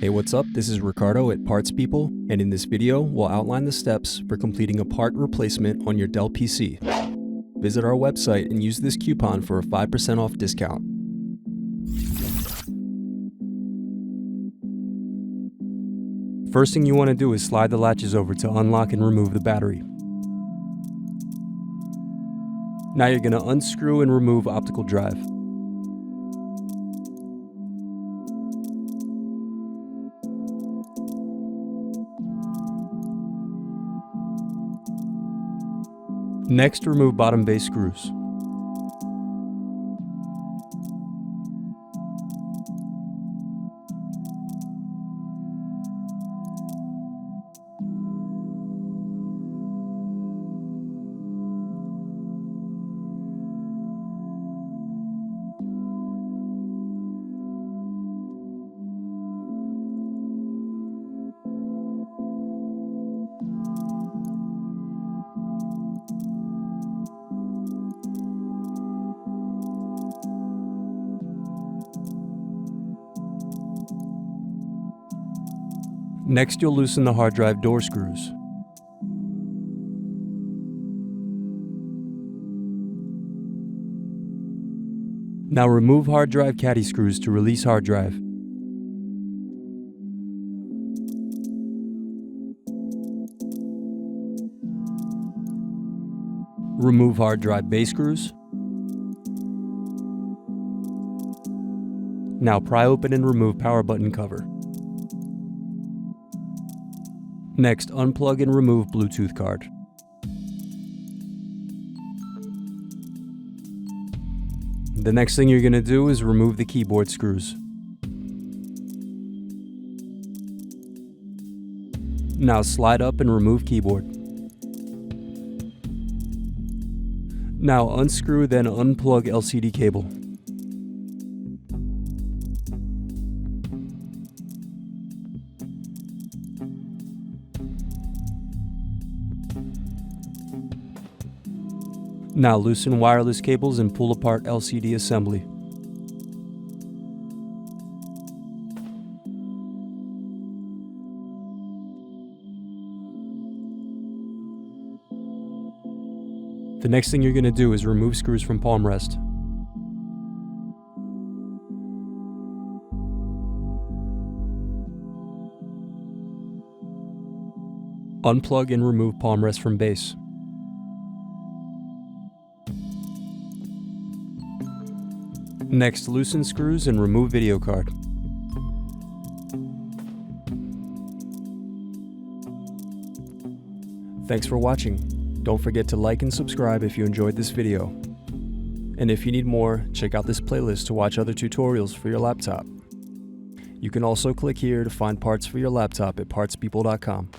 Hey, what's up? This is Ricardo at Parts People, and in this video, we'll outline the steps for completing a part replacement on your Dell PC. Visit our website and use this coupon for a 5% off discount. First thing you want to do is slide the latches over to unlock and remove the battery. Now you're going to unscrew and remove optical drive. Next, remove bottom base screws. Next, you'll loosen the hard drive door screws. Now remove hard drive caddy screws to release hard drive. Remove hard drive base screws. Now pry open and remove power button cover. Next, unplug and remove Bluetooth card. The next thing you're going to do is remove the keyboard screws. Now slide up and remove keyboard. Now unscrew, then unplug LCD cable. Now loosen wireless cables and pull apart LCD assembly. The next thing you're going to do is remove screws from palmrest. Unplug and remove palmrest from base. Next, loosen screws and remove video card. Thanks for watching. Don't forget to like and subscribe if you enjoyed this video. And if you need more, check out this playlist to watch other tutorials for your laptop. You can also click here to find parts for your laptop at partspeople.com.